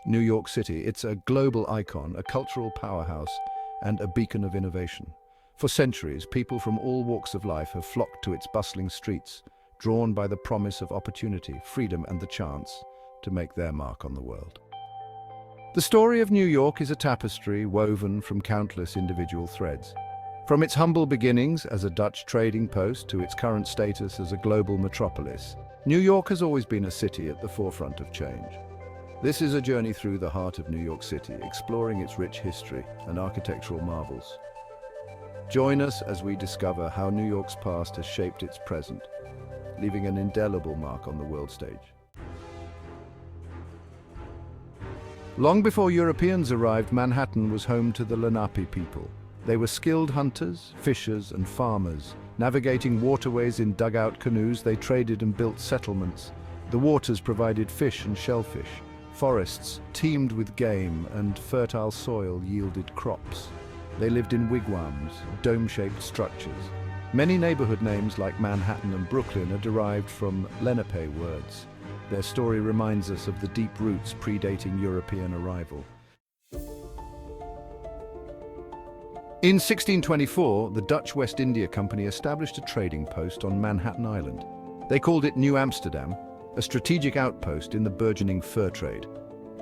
New York City, it's a global icon, a cultural powerhouse, and a beacon of innovation. For centuries, people from all walks of life have flocked to its bustling streets, drawn by the promise of opportunity, freedom, and the chance to make their mark on the world. The story of New York is a tapestry woven from countless individual threads. From its humble beginnings as a Dutch trading post to its current status as a global metropolis, New York has always been a city at the forefront of change. This is a journey through the heart of New York City, exploring its rich history and architectural marvels. Join us as we discover how New York's past has shaped its present, leaving an indelible mark on the world stage. Long before Europeans arrived, Manhattan was home to the Lenape people. They were skilled hunters, fishers, and farmers. Navigating waterways in dugout canoes, they traded and built settlements. The waters provided fish and shellfish. Forests teemed with game, and fertile soil yielded crops. They lived in wigwams, dome-shaped structures. Many neighborhood names like Manhattan and Brooklyn are derived from Lenape words. Their story reminds us of the deep roots predating European arrival. In 1624, the Dutch West India Company established a trading post on Manhattan Island. They called it New Amsterdam, a strategic outpost in the burgeoning fur trade.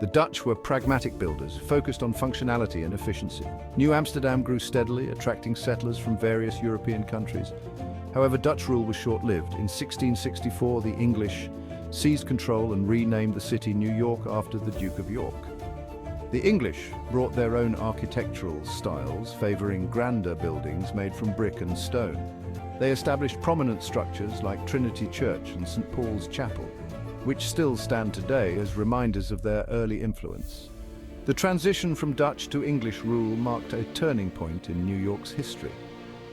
The Dutch were pragmatic builders, focused on functionality and efficiency. New Amsterdam grew steadily, attracting settlers from various European countries. However, Dutch rule was short-lived. In 1664, the English seized control and renamed the city New York after the Duke of York. The English brought their own architectural styles, favoring grander buildings made from brick and stone. They established prominent structures like Trinity Church and St. Paul's Chapel, which still stand today as reminders of their early influence. The transition from Dutch to English rule marked a turning point in New York's history.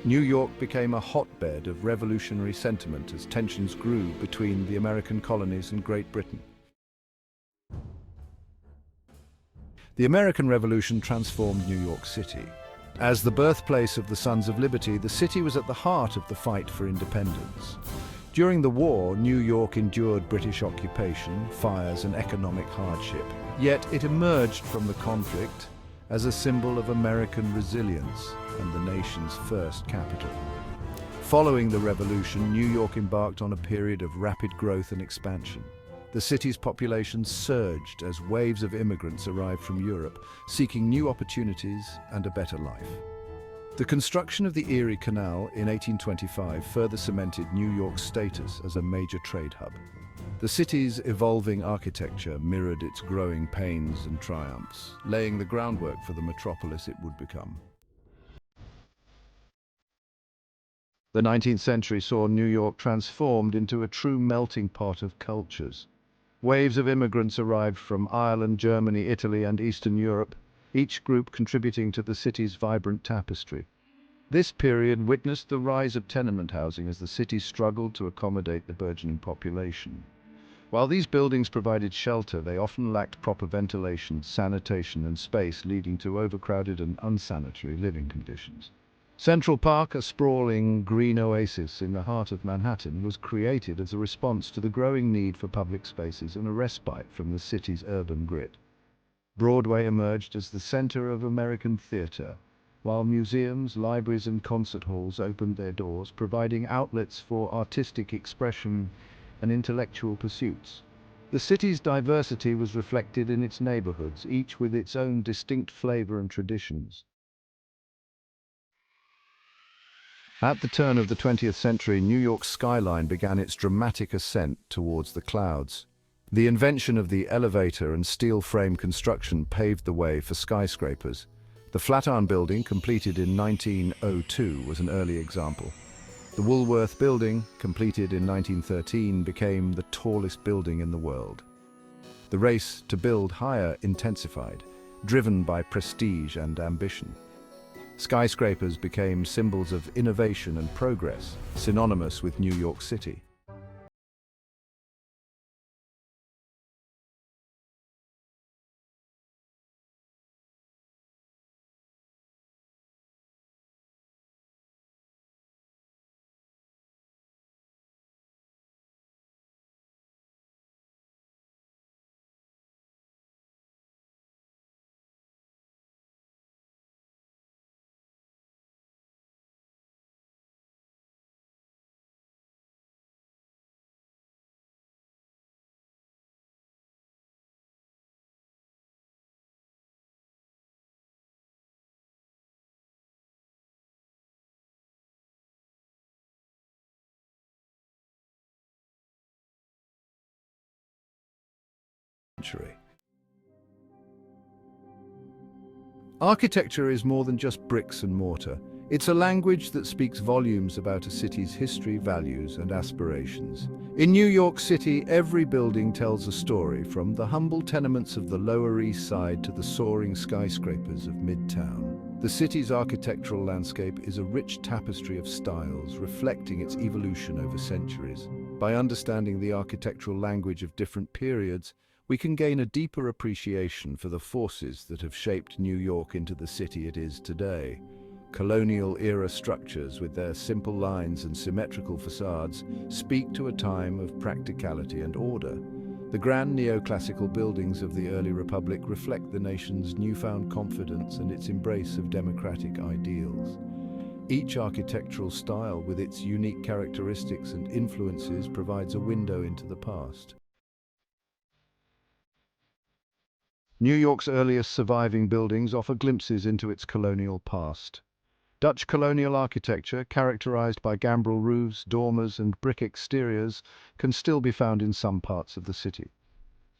New York became a hotbed of revolutionary sentiment as tensions grew between the American colonies and Great Britain. The American Revolution transformed New York City. As the birthplace of the Sons of Liberty, the city was at the heart of the fight for independence. During the war, New York endured British occupation, fires, and economic hardship. Yet it emerged from the conflict as a symbol of American resilience and the nation's first capital. Following the revolution, New York embarked on a period of rapid growth and expansion. The city's population surged as waves of immigrants arrived from Europe, seeking new opportunities and a better life. The construction of the Erie Canal in 1825 further cemented New York's status as a major trade hub. The city's evolving architecture mirrored its growing pains and triumphs, laying the groundwork for the metropolis it would become. The 19th century saw New York transformed into a true melting pot of cultures. Waves of immigrants arrived from Ireland, Germany, Italy, and Eastern Europe, each group contributing to the city's vibrant tapestry. This period witnessed the rise of tenement housing as the city struggled to accommodate the burgeoning population. While these buildings provided shelter, they often lacked proper ventilation, sanitation, and space, leading to overcrowded and unsanitary living conditions. Central Park, a sprawling green oasis in the heart of Manhattan, was created as a response to the growing need for public spaces and a respite from the city's urban grit. Broadway emerged as the center of American theater, while museums, libraries, and concert halls opened their doors, providing outlets for artistic expression and intellectual pursuits. The city's diversity was reflected in its neighborhoods, each with its own distinct flavor and traditions. At the turn of the 20th century, New York's skyline began its dramatic ascent towards the clouds. The invention of the elevator and steel frame construction paved the way for skyscrapers. The Flatiron Building, completed in 1902, was an early example. The Woolworth Building, completed in 1913, became the tallest building in the world. The race to build higher intensified, driven by prestige and ambition. Skyscrapers became symbols of innovation and progress, synonymous with New York City. century. Architecture is more than just bricks and mortar. It's a language that speaks volumes about a city's history, values, and aspirations. In New York City, every building tells a story, from the humble tenements of the Lower East Side to the soaring skyscrapers of Midtown. The city's architectural landscape is a rich tapestry of styles, reflecting its evolution over centuries. By understanding the architectural language of different periods, we can gain a deeper appreciation for the forces that have shaped New York into the city it is today. Colonial-era structures, with their simple lines and symmetrical facades, speak to a time of practicality and order. The grand neoclassical buildings of the early Republic reflect the nation's newfound confidence and its embrace of democratic ideals. Each architectural style, with its unique characteristics and influences, provides a window into the past. New York's earliest surviving buildings offer glimpses into its colonial past. Dutch colonial architecture, characterized by gambrel roofs, dormers, and brick exteriors, can still be found in some parts of the city.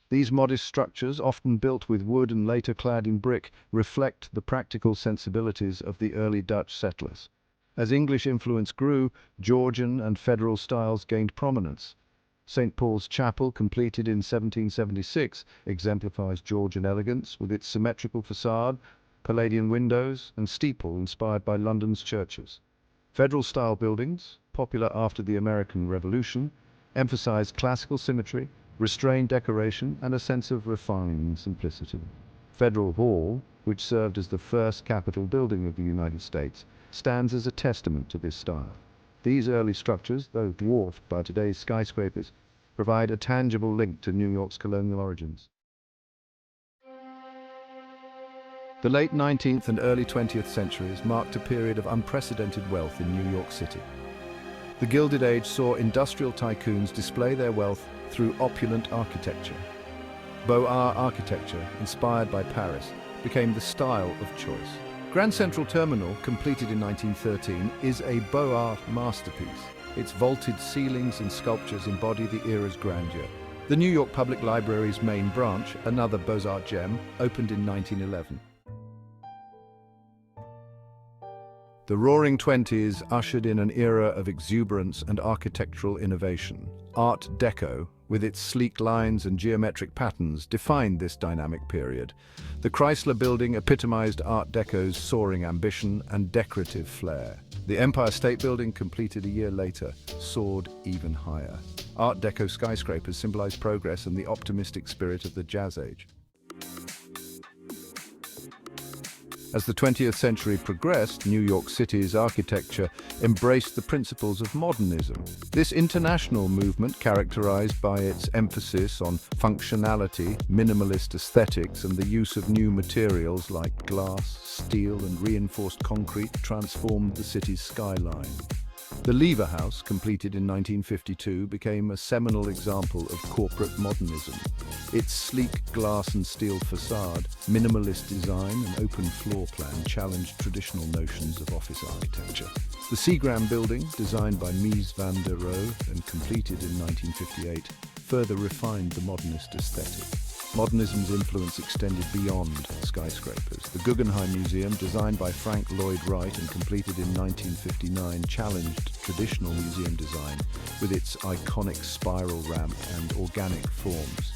These modest structures, often built with wood and later clad in brick, reflect the practical sensibilities of the early Dutch settlers. As English influence grew, Georgian and federal styles gained prominence. St. Paul's Chapel, completed in 1776, exemplifies Georgian elegance with its symmetrical facade, Palladian windows, and steeple inspired by London's churches. Federal-style buildings, popular after the American Revolution, emphasize classical symmetry, restrained decoration, and a sense of refined simplicity. Federal Hall, which served as the first Capitol building of the United States, stands as a testament to this style. These early structures, though dwarfed by today's skyscrapers, provide a tangible link to New York's colonial origins. The late 19th and early 20th centuries marked a period of unprecedented wealth in New York City. The Gilded Age saw industrial tycoons display their wealth through opulent architecture. Beaux-Arts architecture, inspired by Paris, became the style of choice. Grand Central Terminal, completed in 1913, is a Beaux-Arts masterpiece. Its vaulted ceilings and sculptures embody the era's grandeur. The New York Public Library's main branch, another Beaux-Arts gem, opened in 1911. The Roaring Twenties ushered in an era of exuberance and architectural innovation. Art Deco, with its sleek lines and geometric patterns, defined this dynamic period. The Chrysler Building epitomized Art Deco's soaring ambition and decorative flair. The Empire State Building, completed a year later, soared even higher. Art Deco skyscrapers symbolize progress and the optimistic spirit of the Jazz Age. As the 20th century progressed, New York City's architecture embraced the principles of modernism. This international movement, characterized by its emphasis on functionality, minimalist aesthetics, and the use of new materials like glass, steel, and reinforced concrete, transformed the city's skyline. The Lever House, completed in 1952, became a seminal example of corporate modernism. Its sleek glass and steel facade, minimalist design, and open floor plan challenged traditional notions of office architecture. The Seagram Building, designed by Mies van der Rohe and completed in 1958, further refined the modernist aesthetic. Modernism's influence extended beyond skyscrapers. The Guggenheim Museum, designed by Frank Lloyd Wright and completed in 1959, challenged traditional museum design with its iconic spiral ramp and organic forms.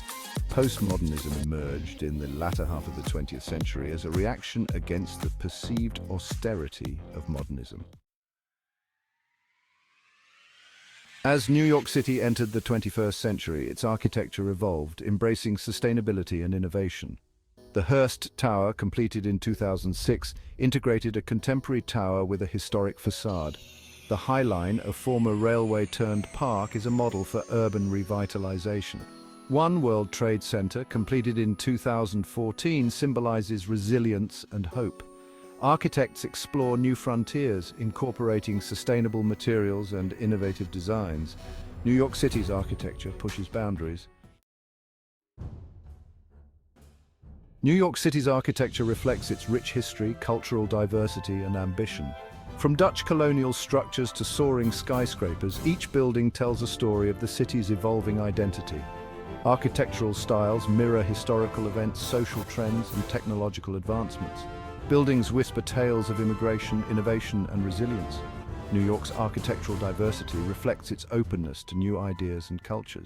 Postmodernism emerged in the latter half of the 20th century as a reaction against the perceived austerity of modernism. As New York City entered the 21st century, its architecture evolved, embracing sustainability and innovation. The Hearst Tower, completed in 2006, integrated a contemporary tower with a historic facade. The High Line, a former railway-turned-park, is a model for urban revitalization. One World Trade Center, completed in 2014, symbolizes resilience and hope. Architects explore new frontiers, incorporating sustainable materials and innovative designs. New York City's architecture pushes boundaries. New York City's architecture reflects its rich history, cultural diversity, and ambition. From Dutch colonial structures to soaring skyscrapers, each building tells a story of the city's evolving identity. Architectural styles mirror historical events, social trends, and technological advancements. Buildings whisper tales of immigration, innovation, and resilience. New York's architectural diversity reflects its openness to new ideas and cultures.